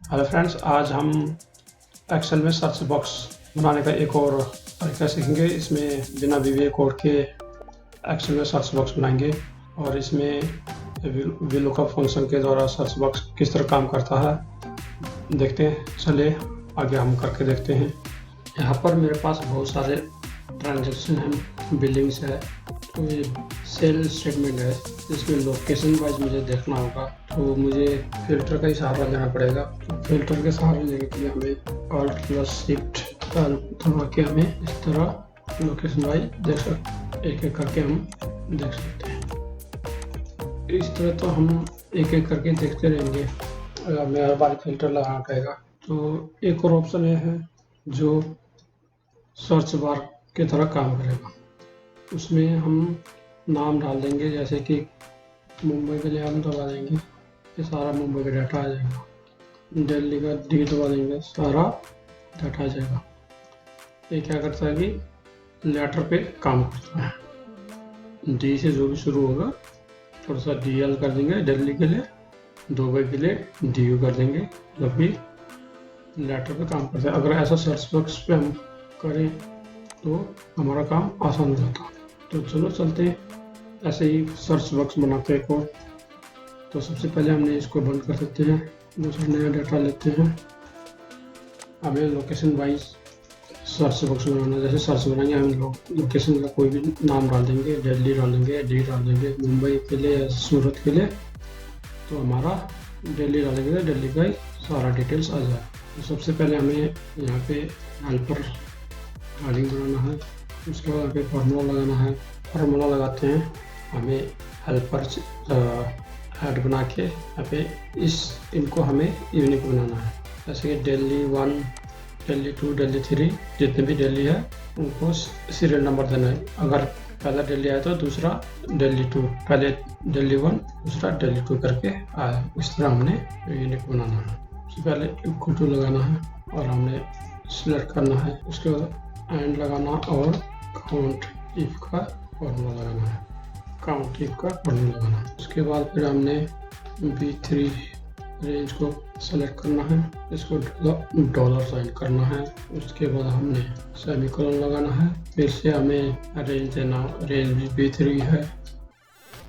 Hello friends, आज हम Excel में सर्च बॉक्स बनाने का एक और तरीका सीखेंगे। इसमें बिना वीवीए कोड के एक्सेल में सर्च बॉक्स बनाएंगे और इसमें वीलुकअप फंक्शन के द्वारा सर्च बॉक्स किस तरह काम करता है देखते हैं। चलिए आगे हम करके देखते हैं। यहाँ पर मेरे पास बहुत सारे ट्रांजैक्शन हैं, बिलिंग्स है, तो ये सेल स्टेटमेंट है। इसमें लोकेशन वाइज मुझे देखना होगा, तो मुझे फिल्टर का ही सहारा लेना पड़ेगा। तो फिल्टर के सहारा लेने के लिए हमें Alt + Shift दबा के हमें इस तरह लोकेशन वाइज देख सकते, एक एक करके हम देख सकते हैं। इस तरह तो हम एक एक करके देखते रहेंगे, हमें हर बार फिल्टर लगाना पड़ेगा। तो एक और ऑप्शन ये है जो सर्च बार की तरह काम करेगा। उसमें हम नाम डाल देंगे, जैसे कि मुंबई के लिए हम दबा देंगे, ये सारा मुंबई का डाटा आ जाएगा। दिल्ली का डी दबा देंगे, सारा डाटा आ जाएगा। ये क्या करता है कि लेटर पे काम करता है। डी से जो भी शुरू होगा थोड़ा सा DL कर देंगे दिल्ली के लिए, दुबई के लिए DU कर देंगे, जब भी लेटर पे काम करता है। अगर ऐसा सर्च बॉक्स पे हम करें तो हमारा काम आसान हो जाता है। तो चलो चलते हैं ऐसे ही सर्च बॉक्स बनाते हैं कोड। तो सबसे पहले हमने इसको बंद कर देते हैं, दूसरा नया डाटा लेते हैं। हमें लोकेशन वाइज सर्च बॉक्स बनाना, जैसे सर्च बनाएंगे हम लोकेशन का कोई भी नाम डाल देंगे, दिल्ली डाल देंगे, डी डाल देंगे, मुंबई के लिए या सूरत के लिए तो हमारा दिल्ली डालेंगे तो दिल्ली का ही सारा डिटेल्स आ जाए। तो सबसे पहले हमें यहाँ पे हेल्पर हेडिंग बनाना है, उसके बाद यहाँ पे फार्मूला लगाना है। फार्मूला लगाते हैं, हमें हेल्पर हेड बना के यहाँ पे इनको हमें यूनिक बनाना है। जैसे कि दिल्ली 1, दिल्ली 2, दिल्ली 3, जितने भी दिल्ली है उनको सीरियल नंबर देना है। अगर पहला दिल्ली आया तो दूसरा दिल्ली 2, पहले दिल्ली 1 दूसरा दिल्ली 2 करके आया। इस तरह हमने यूनिक बनाना है। सबसे पहले इक्वल टू लगाना है और हमने सिलेक्ट करना है, उसके बाद एंड लगाना और काउंट इफ का फॉर्मूला लगाना है, काउंट इफ का फॉर्मूला लगाना है। उसके बाद फिर हमने B3 रेंज को सेलेक्ट करना है, इसको डॉलर साइन करना है। उसके बाद हमने सेमीकोलन लगाना है, फिर से हमें रेंज देना, रेंज भी B3 है,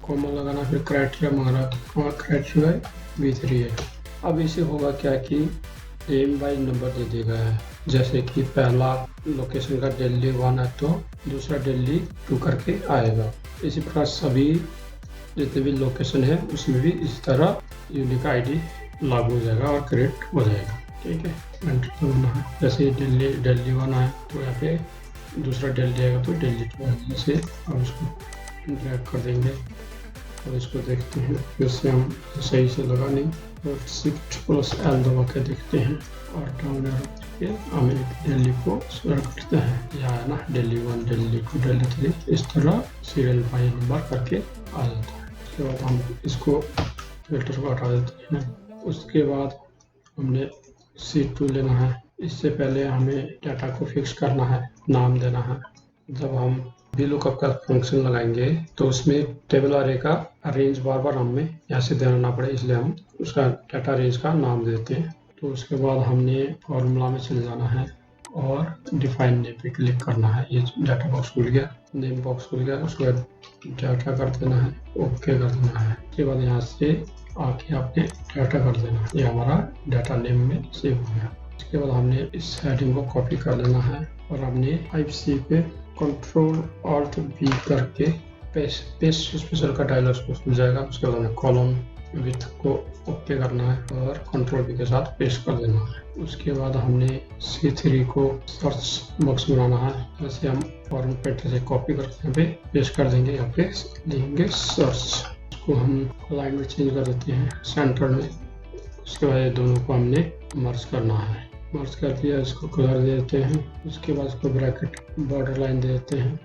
कॉमा लगाना, फिर क्राइटेरिया मांग रहा है, क्राइटेरिया B3 है। अब इसे होगा क्या कि नेम वाइज नंबर दे देगा है, जैसे कि पहला लोकेशन का दिल्ली 1 है तो दूसरा दिल्ली 2 करके आएगा। इसी प्रकार सभी जितने भी लोकेशन है उसमें भी इस तरह यूनिक ID लागू हो जाएगा और क्रिएट हो जाएगा। ठीक है, एंटर करना है। जैसे दिल्ली 1 आए तो यहाँ पे दूसरा दिल्ली आएगा तो दिल्ली 2 आएगा। जैसे हम इसको ड्रैग कर देंगे और इसको देखते हैं, फिर से हम सही से लगा नहीं और Shift+L दबा के देखते हैं और डाउन एरो करके हमें दिल्ली को सेलेक्ट करते हैं। यहाँ है ना दिल्ली 1, दिल्ली 2, दिल्ली 3, इस तरह सीरियल बाई नंबर करके आ जाता है। उसके बाद हम इसको फिल्टर को हटा देते हैं। उसके बाद हमने C2 लेना है। इससे पहले हमें डाटा को फिक्स करना है, नाम देना है। जब हम VLOOKUP का फंक्शन लगाएंगे तो उसमें टेबल अरे का रेंज बार बार हमें यहाँ से देना ना पड़े, इसलिए हम उसका डाटा रेंज का नाम देते हैं। तो उसके बाद हमने फॉर्मूला में चले जाना है और डिफाइन नेम पे क्लिक करना है। ये डाटा बॉक्स खुल गया, नेम बॉक्स खुल गया, उसके बाद डाटा कर देना है, ओके कर देना है। उसके बाद यहाँ से आके आपने डाटा कर देना, ये हमारा डाटा नेम में सेव हो गया। उसके बाद हमने इस हेडिंग को कॉपी कर लेना है और हमने Type-C पे Ctrl-Alt-V करके पेस्ट स्पेशल का डायलॉग खुल जाएगा। उसके बाद हमें कॉलम विथ को ओके करना है और Ctrl-V के साथ पेस्ट कर देना है। उसके बाद हमने C3 को सर्च बॉक्स बनाना है। जैसे हम फॉर्म पेटर से कॉपी करके यहाँ पे पेस्ट कर देंगे, यहाँ पे लिखेंगे सर्च, उसको हम लाइन में चेंज कर देते हैं सेंटर में। उसके बाद ये दोनों को हमने मर्ज करना है, मर्ज कर दिया, इसको कलर दे देते हैं। उसके बाद इसको ब्रैकेट बॉर्डर लाइन दे देते हैं।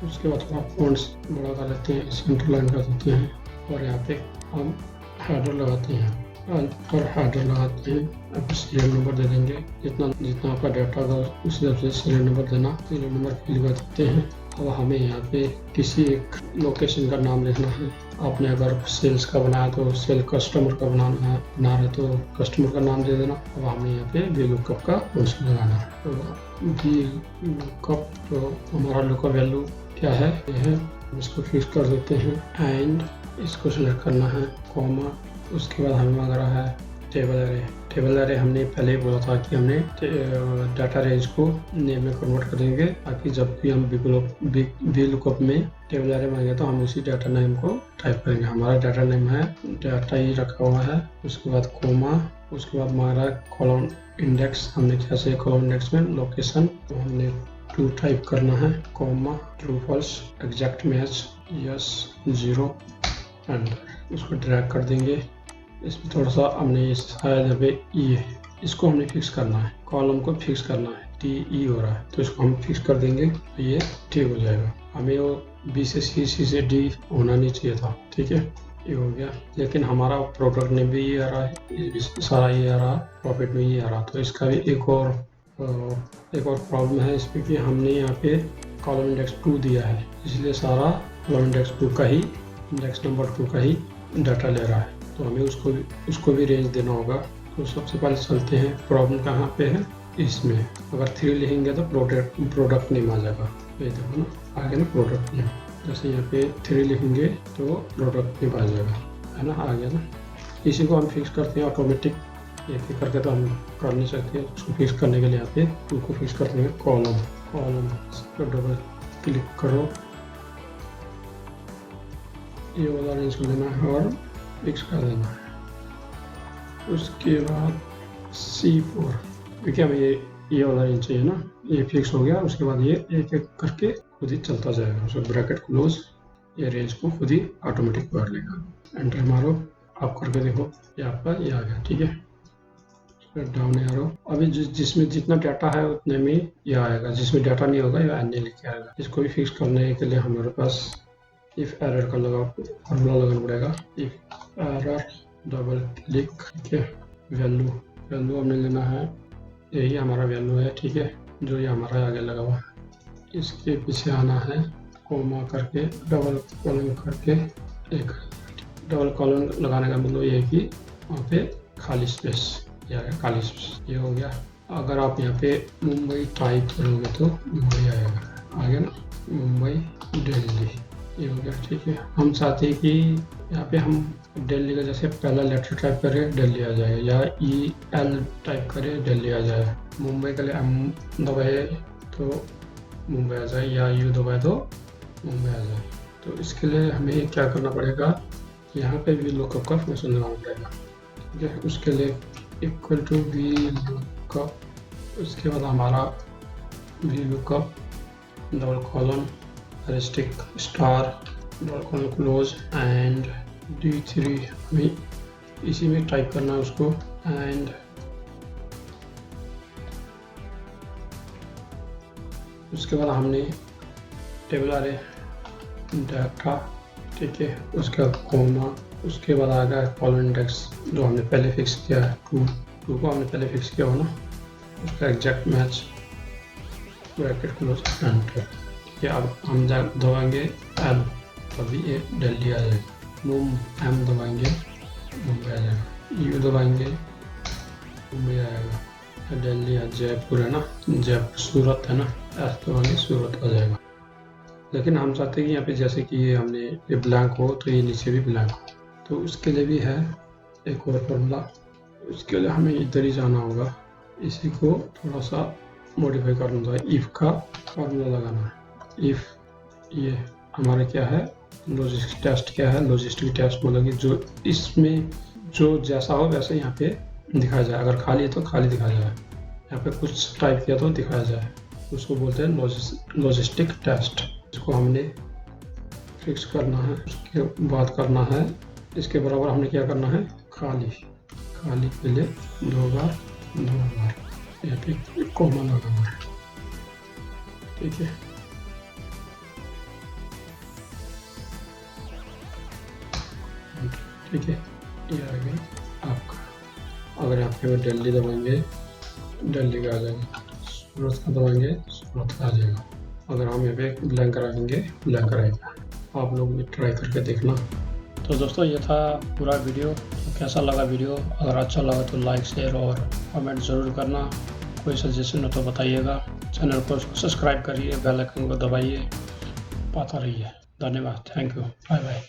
उसके बाद थोड़ा फॉन्ट्स बड़ा कर लेते हैं, सेंटर लाइन कर देते हैं और यहाँ पे हम हेडर लगाते हैं और हेडर लगाते हैं। अब सीरियल नंबर दे देंगे, जितना आपका डाटा होगा उस हिसाब से सीरियल नंबर देना। सीरियल नंबर फिल कर देते हैं अब हमें यहाँ पे किसी एक लोकेशन का नाम लिखना है। आपने अगर सेल्स का बनाया तो सेल कस्टमर का बना रहे तो कस्टमर का नाम दे देना। अब हमें यहाँ पे वी लुकअप का फंक्शन लगाना है। तो वी लुकअप, तो हमारा लुकअप वैल्यू क्या है, ये है। इसको फिक्स कर देते हैं एंड इसको सिलेक्ट करना है, कॉमा। उसके बाद हमें मांग रहा है टेबल एरे। टेबल एरे हमने पहले ही बोला था कि हमने डाटा रेंज को नेम में कन्वर्ट करेंगे, ताकि जब भी हम वी लुकअप में टेबल एरे मांगे तो हम उसी डाटा नेम को टाइप करेंगे। हमारा डाटा नेम है, डाटा ही रखा हुआ है। उसके बाद कोमा, उसके बाद मांग रहा है कॉलम इंडेक्स। हमने क्या चाहिए कॉलम इंडेक्स में, लोकेशन, तो हमने 2 टाइप करना है, comma, true false, exact match, yes, 0 and उसको ड्रैग कर देंगे। इसमें थोड़ा सा हमने शायद यहाँ पे ई है, इसको हमने फिक्स करना है, कॉलम को फिक्स करना है, TE हो रहा है तो इसको हम फिक्स कर देंगे तो ये ठीक हो जाएगा। हमें वो B से C, C से D होना नहीं चाहिए था, ठीक है, ये हो गया। लेकिन हमारा प्रोडक्ट में भी ये आ रहा है, सारा ये आ रहा, प्रॉफिट में ये आ रहा, तो इसका भी एक और प्रॉब्लम है इसमें कि हमने यहाँ पे कॉलम इंडेक्स 2 दिया है, इसलिए सारा कॉलम इंडेक्स 2 का ही, इंडेक्स नंबर 2 का ही डाटा ले रहा है, तो हमें उसको भी रेंज देना होगा। तो सबसे पहले चलते हैं, प्रॉब्लम कहाँ पे है, इसमें अगर 3 लिखेंगे तो प्रोडक्ट नेम आ जाएगा। ये देखो ना, आगे ना प्रोडक्ट नेम, जैसे यहाँ पे 3 लिखेंगे तो प्रोडक्ट नेम आ जाएगा, है ना, आ गया ना। इसी को हम फिक्स करते हैं ऑटोमेटिक, एक करके तो हम कर नहीं सकते। उसको फिक्स करने के लिए यहाँ पे उसको फिक्स करते हैं कॉलम पर डबल क्लिक करो, ये वाला रेंज को लेना है और फिक्स कर देना है। उसके बाद C4, देखिए हमें ये वाला रेंज चाहिए ना, ये फिक्स हो गया। उसके बाद ये एक एक करके खुद ही चलता जाएगा, उसको ब्रैकेट क्लोज, ये रेंज को खुद ही ऑटोमेटिक कर लेगा। एंटर मारो, आप करके देखो, ये आपका ये आ गया, ठीक है। डाउन एरो, अभी जिसमें जितना डाटा है उतने में ये आएगा, जिसमें डाटा नहीं होगा ये अन्य लिखे आएगा। इसको भी फिक्स करने के लिए हमारे पास इफ एरर का फॉर्मूला लगाना पड़ेगा, इफ एरर डबल क्लिक, ठीक है। वैल्यू हमने लेना है, यही हमारा वैल्यू है, ठीक है, जो ये हमारा आगे लगा हुआ है। इसके पीछे आना है, कोमा करके डबल कॉलन करके, एक डबल कॉलन लगाने का मतलब ये है कि वहाँ पे खाली स्पेस, ये आ गया खाली स्पेस, ये हो गया। अगर आप यहाँ पे मुंबई टाइप करोगे तो मुंबई आएगा, आ गया ना, मुंबई दिल्ली, ये हो गया, ठीक है। हम चाहते हैं कि यहाँ पे हम दिल्ली का जैसे पहला लेटर टाइप करें दिल्ली आ जाए, या EL टाइप करें दिल्ली आ जाए। मुंबई के लिए M दबाए तो मुंबई आ जाए, या U दबाए तो मुंबई आ जाए। तो इसके लिए हमें क्या करना पड़ेगा, यहाँ पे भी लुकअप का फंक्शन लगाना पड़ेगा, ठीक है। उसके लिए इक्वल टू वी लुकअप, उसके बाद हमारा V lookup double colon rustic star double colon close and D3, हमें इसी में टाइप करना है उसको। एंड उसके बाद हमने टेबल एरे डाटा, ठीक है, उसके बाद कॉमा, उसके बाद आ गया कॉलम इंडेक्स जो हमने पहले फिक्स किया है, 2 को हमने पहले फिक्स किया हो ना, उसका exact match, bracket close, enter, ठीक है। अब हम दबाएंगे L, तभी ये दिल्ली आ जाएगा। M दबाएंगे मुंबई आ जाएगा, U दबाएंगे मुंबई आएगा, दिल्ली है, जयपुर है ना, जयपुर, सूरत है ना, S दबाएंगे सूरत आ जाएगा। लेकिन हम चाहते हैं कि यहाँ पे जैसे कि ये हमने ये ब्लैंक हो तो ये नीचे भी ब्लैंक हो, तो उसके लिए भी है एक और फॉर्मूला। उसके लिए हमें इधर ही जाना होगा, इसी को थोड़ा सा मॉडिफाई करना होगा, इफ़ का फॉर्मूला लगाना है। इफ़ ये हमारा क्या है, लॉजिस्टिक टेस्ट क्या है, लॉजिस्टिक टेस्ट मतलब कि जो इसमें जो जैसा हो वैसे यहाँ पे दिखाया जाए, अगर खाली है तो खाली दिखाया जाए, यहाँ पे कुछ टाइप किया तो दिखाया जाए, उसको बोलते हैं लॉजिस्टिक टेस्ट। इसको हमने फिक्स करना है, उसके बाद करना है इसके बराबर हमने क्या करना है, खाली के लिए 2 बार यहाँ पे कॉमा लगाना है, ठीक है। ठीक है, ये आ गया आपका। अगर यहाँ पे दिल्ली दबाएंगे दिल्ली का आ जाएगा, सूरत का दबाएंगे सूरत का आ जाएगा, अगर हम यहाँ पे ब्लैंक रखेंगे ब्लैंक रहेगा। आप लोग भी ट्राई करके देखना। तो दोस्तों ये था पूरा वीडियो। तो कैसा लगा वीडियो? अगर अच्छा लगा तो लाइक शेयर और कमेंट ज़रूर करना। कोई सजेशन हो तो बताइएगा। चैनल को सब्सक्राइब करिए, बेल आइकन को दबाइए, पाता रहिए। धन्यवाद। Thank you. Bye bye.